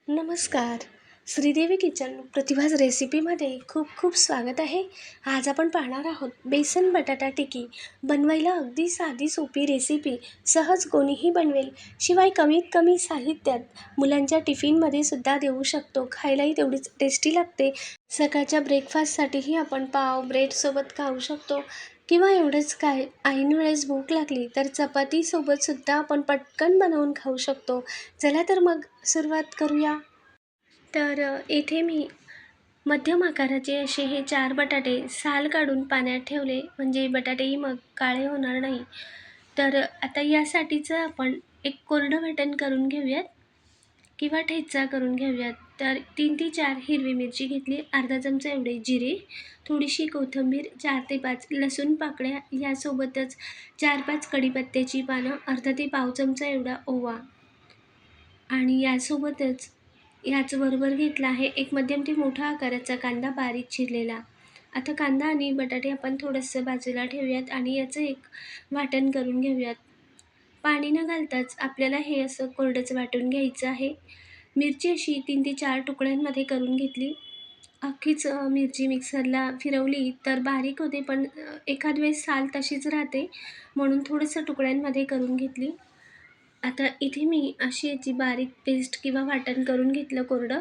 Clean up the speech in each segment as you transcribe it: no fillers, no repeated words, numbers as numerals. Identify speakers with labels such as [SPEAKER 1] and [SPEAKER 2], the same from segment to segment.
[SPEAKER 1] नमस्कार. श्रीदेवी किचन प्रतिभाज रेसिपीमध्ये खूप खूप स्वागत आहे. आज आपण पाहणार आहोत बेसन बटाटा टिक्की. बनवायला अगदी साधी सोपी रेसिपी, सहज कोणीही बनवेल. शिवाय कमीत कमी साहित्यात मुलांच्या टिफिनमध्ये सुद्धा देऊ शकतो. खायलाही तेवढीच टेस्टी लागते. सकाळच्या ब्रेकफास्टसाठीही आपण पाव ब्रेडसोबत खाऊ शकतो. किंवा एवढंच काय, ऐन वेळेस भूक लागली तर चपातीसोबत सुद्धा आपण पटकन बनवून खाऊ शकतो. चला तर मग सुरुवात करूया. इथे मी मध्यम आकाराचे असे हे 4 बटाटे साल काढून पाण्यात ठेवले, म्हणजे बटाटेही मग काळे होणार नाही. आता यासाठीचं आपण एक कोरडं वाटण करून घेऊयात किंवा ठेचा करून घेऊयात. 3 ते 4 हिरवी मिरची घेतली, अर्धा चमचा एवढे जिरे, थोडीशी कोथिंबीर, 4 ते 5 लसूण पाकळ्या, यासोबतच 4-5 कढीपत्त्याची पानं, अर्धा ते पाव चमचा एवढा ओवा आणि याचबरोबर घेतला आहे एक मध्यम ते मोठा आकाराचा कांदा बारीक चिरलेला. आता कांदा आणि बटाटे आपण थोडंसं बाजूला ठेवूयात आणि याचं एक वाटण करून घेऊयात. पाणी न घालताच आपल्याला हे असं कोरडंच वाटून घ्यायचं आहे. मिरची अशी 3 ते 4 तुकड्यांमध्ये करून घेतली. अख्खीच मिरची मिक्सरला फिरवली तर बारीक होते, पण एखाद वेळेस साल तशीच राहते, म्हणून थोडंसं तुकड्यांमध्ये करून घेतली. आता इथे मी अशी याची बारीक पेस्ट किंवा वाटण करून घेतलं कोरडं.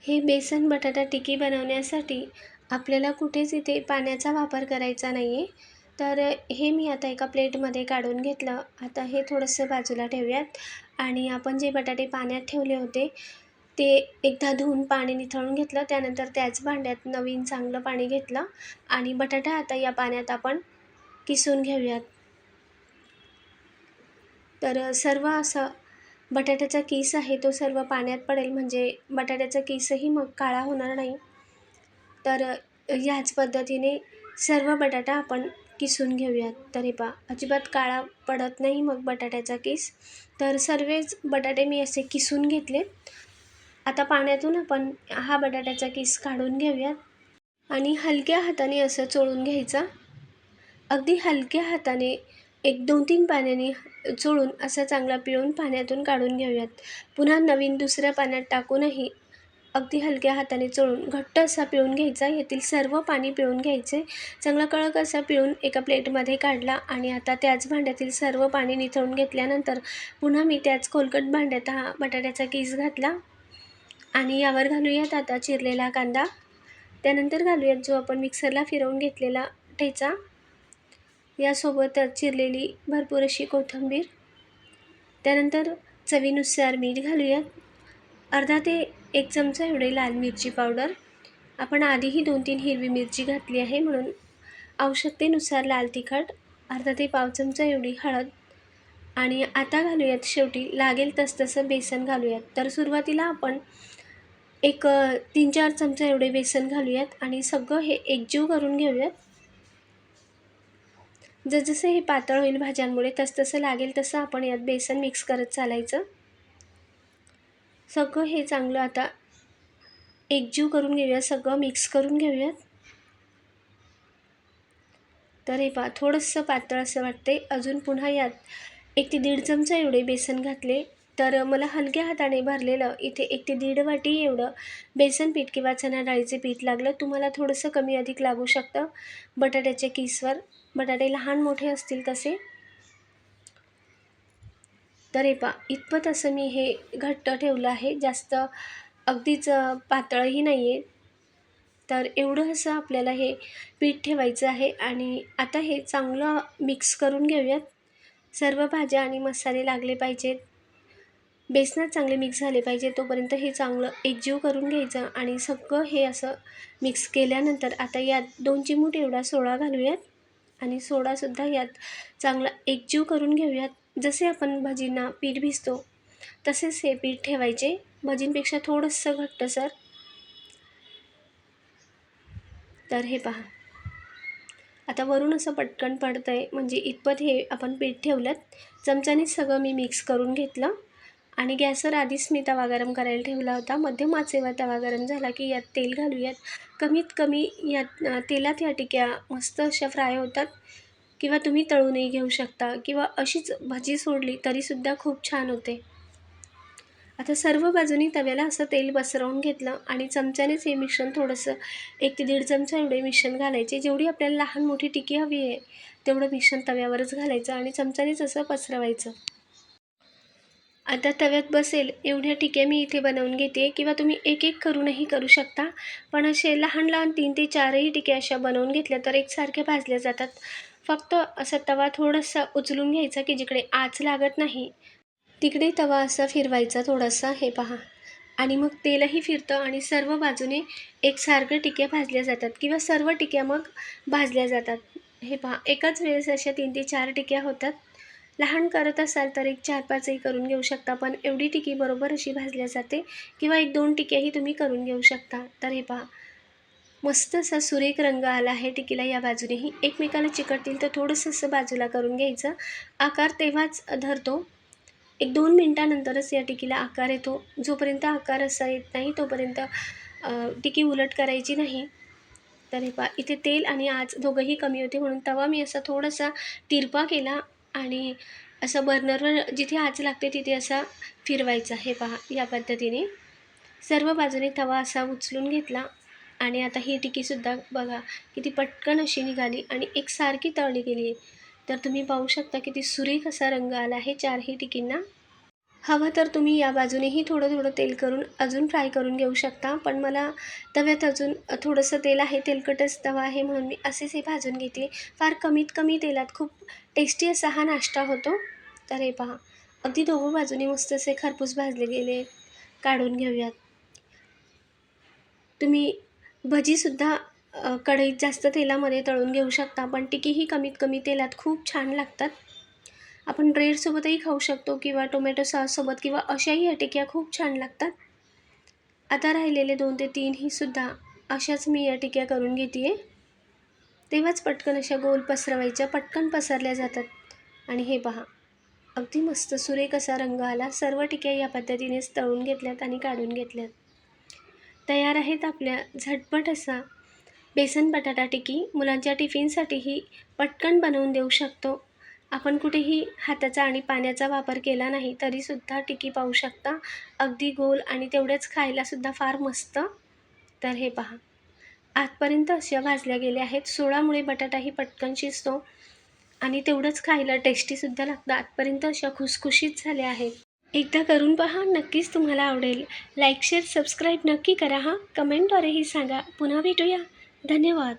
[SPEAKER 1] हे बेसन बटाटा टिक्की बनवण्यासाठी आपल्याला कुठेच इथे पाण्याचा वापर करायचा नाही आहे. हे मी आता एका प्लेटमध्ये काढून घेतलं. आता हे थोडंसं बाजूला ठेवूयात आणि आपण जे बटाटे पाण्यात ठेवले होते ते एकदा धुवून पाणी निथळून घेतलं. त्यानंतर त्याच भांड्यात नवीन चांगलं पाणी घेतलं आणि बटाटा आता या पाण्यात आपण किसून घेऊयात. सर्व असा बटाट्याचा किस आहे तो सर्व पाण्यात पडेल, म्हणजे बटाट्याचा किसही मग काळा होणार नाही. ह्याच पद्धतीने सर्व बटाटा आपण किसून घेऊयात. हे पहा, अजिबात काळा पडत नाही मग बटाट्याचा किस. सर्वच बटाटे मी असे किसून घेतले. आता पाण्यातून आपण हा बटाट्याचा किस काढून घेऊयात आणि हलक्या हाताने असं चोळून घ्यायचा. अगदी हलक्या हाताने 1-2-3 पाण्याने चोळून असा चांगला पिळून पाण्यातून काढून घेऊयात. पुन्हा नवीन दुसऱ्या पाण्यात टाकूनही अगदी हलक्या हाताने चोळून घट्ट असा पिळून घ्यायचा. यातील सर्व पाणी पिळून घ्यायचे. चांगला कडक असा पिळून एका प्लेटमध्ये काढला आणि आता त्याच भांड्यातील सर्व पाणी निथळून घेतल्यानंतर पुन्हा मी त्याच खोलगट भांड्यात हा बटाट्याचा किस घातला आणि यावर घालूयात आता चिरलेला कांदा. त्यानंतर घालूयात जो आपण मिक्सरला फिरवून घेतलेला ठेचा. यासोबतच चिरलेली भरपूर अशी कोथिंबीर. त्यानंतर चवीनुसार मीठ घालूयात. अर्धा ते 1 चमचा एवढे लाल मिरची पावडर. आपण आधीही 2-3 हिरवी मिरची घातली आहे, म्हणून आवश्यकतेनुसार लाल तिखट. अर्धा ते पाव चमचा एवढी हळद आणि आता घालूयात शेवटी लागेल तसं बेसन घालूयात. सुरुवातीला आपण एक 3-4 चमचा एवढे बेसन घालूयात आणि सगळं हे एकजीव करून घेऊयात. जसं हे पातळ होईल भाज्यांमुळे तसं लागेल तसं आपण यात बेसन मिक्स करत चालायचं. सगळं हे चांगलं आता एकजीव करून घेऊयात, सगळं मिक्स करून घेऊयात. हे पहा, थोडंसं पातळ असं वाटते. अजून पुन्हा यात 1 ते 1.5 चमचा एवढे बेसन घातले. मला हलक्या हाताने भरलेलं इथे 1 ते 1.5 वाटी एवढं बेसन पीठ किंवा चणा डाळीचे पीठ लागलं. तुम्हाला थोडंसं कमी अधिक लागू शकतं बटाट्याच्या किसवर, बटाटे लहान मोठे असतील तसे. हे पहा, इतपत असं मी हे घट्ट ठेवलं आहे, जास्त अगदीच पातळही नाही आहे. एवढं असं आपल्याला हे पीठ ठेवायचं आहे आणि आता हे चांगलं मिक्स करून घेऊयात. सर्व भाज्या आणि मसाले लागले पाहिजेत, बेसनात चांगले मिक्स झाले पाहिजे, तोपर्यंत हे चांगलं एकजीव करून घ्यायचं. आणि सगळं हे असं मिक्स केल्यानंतर आता यात 2 चिमूट एवढा सोडा घालूयात आणि सोडासुद्धा यात चांगला एकजीव करून घेऊयात. जसे आपण भजींना पीठ भिजतो तसेच हे पीठ ठेवायचे, भजींपेक्षा थोडंसं घट्टसर. हे पहा, आता वरून असं पटकन पडतं आहे, म्हणजे इतपत हे आपण पीठ ठेवलं. चमच्याने सगळं मी मिक्स करून घेतलं आणि गॅसवर आधीच मी तवा गरम करायला ठेवला होता. मध्यम आचेवर तवा गरम झाला की यात तेल घालूयात. कमीत कमी यात तेलात या टिक्या मस्त अशा फ्राय होतात. किंवा तुम्ही तळूनही घेऊ शकता किंवा अशीच भजी सोडली तरीसुद्धा खूप छान होते. आता सर्व बाजूनी तव्याला असं तेल पसरवून घेतलं आणि चमच्यानेच हे मिश्रण थोडंसं 1 ते 1.5 चमचा एवढे मिश्रण घालायचे. जेवढी आपल्याला लहान मोठी टिकी हवी आहे तेवढं मिश्रण तव्यावरच घालायचं आणि चमच्यानेच असं पसरवायचं. आता तव्यात बसेल एवढ्या टिक्या मी इथे बनवून घेते किंवा तुम्ही एक एक करूनही करू शकता. पण असे लहान लहान 3 ते 4ही टिक्या अशा बनवून घेतल्या तर एकसारख्या भाजल्या जातात. फक्त असा तवा थोडासा उचलून घ्यायचा की जिकडे आच लागत नाही तिकडे तवा असा फिरवायचा थोडासा, हे पहा. आणि मग तेलही फिरतं आणि सर्व बाजूने एकसारख्या टिक्या भाजल्या जातात किंवा सर्व टिक्या मग भाजल्या जातात. हे पहा, एकाच वेळेस अशा 3 ते 4 टिक्या होतात. लहान करत असाल तर एक 4-5ही करून घेऊ शकता, पण एवढी टिकी बरोबर अशी भाजल्या जाते. किंवा 1-2 टिक्याही तुम्ही करून घेऊ शकता. तर हे पहा, मस्त असा सुरेख रंग आला आहे टिकीला. या बाजूनेही एकमेकाला चिकटतील तर थोडंसं असं बाजूला करून घ्यायचं. आकार तेव्हाच धरतो 1-2 मिनटानंतरच या टिकीला आकार येतो. जोपर्यंत आकार असा येत नाही तोपर्यंत टिकी उलट करायची नाही. तर हे पहा, इथे तेल आणि आच दोघंही कमी होते म्हणून तवा मी असा थोडासा तिरपा केला आणि असं बर्नरवर जिथे आच लागते तिथे असा फिरवायचा. हे पहा, या पद्धतीने सर्व बाजूने तवा असा उचलून घेतला आणि आता ही टिकीसुद्धा बघा किती पटकन अशी निघाली आणि एकसारखी तळली गेली आहे. तर तुम्ही पाहू शकता किती सुरेख असा रंग आला आहे 4ही टिकींना. हवं तर तुम्ही या बाजूनेही थोडं थोडं तेल करून अजून फ्राय करून घेऊ शकता. पण मला तव्यात अजून थोडंसं तेल आहे, तेलकटच तवा आहे म्हणून मी असेच हे भाजून घेते. फार कमीत कमी तेलात खूप टेस्टी असा हा नाश्ता होतो. तर हे पहा, अगदी दोघं बाजूने मस्त असे खरपूस भाजले गेले. काढून घेऊयात. तुम्ही भजीसुद्धा कढईत जास्त तेलामध्ये तळून घेऊ शकता, पण टिकीही कमीत कमी तेलात खूप छान लागतात. आपण ब्रेडसोबतही खाऊ शकतो किंवा टोमॅटो सॉससोबत किंवा अशाही या टिक्या खूप छान लागतात. आता राहिलेले 2 ते 3 ही सुद्धा अशाच मी या टिक्या करून घेते आहे. तेव्हाच पटकन अशा गोल पसरवायच्या, पटकन पसरल्या जातात. आणि हे पहा, अगदी मस्त सुरेख असा रंग आला. सर्व टिक्या या पद्धतीनेच तळून घेतल्यात आणि काढून घेतल्यात. तयार आहेत आपल्या झटपट असा बेसन बटाटा टिकी. मुलांच्या टिफिनसाठीही पटकन बनवून देऊ शकतो. आपण कुठेही हाताचा आणि पाण्याचा वापर केला नाही तरीसुद्धा टिकी पाहू शकता. अगदी गोल आणि तेवढ्याच खायलासुद्धा फार मस्त. तर हे पहा, आतपर्यंत अशा भाजल्या गेल्या आहेत. सोडामुळे बटाटाही पटकन शिजतो आणि तेवढंच खायला टेस्टीसुद्धा लागतं. आतपर्यंत अशा खुसखुशीत झाल्या आहेत. एकदा करून पहा, नक्कीच तुम्हाला आवडेल. लाईक, शेअर, सबस्क्राईब नक्की करा हां. कमेंटद्वारेही सांगा. पुन्हा भेटूया. धन्यवाद.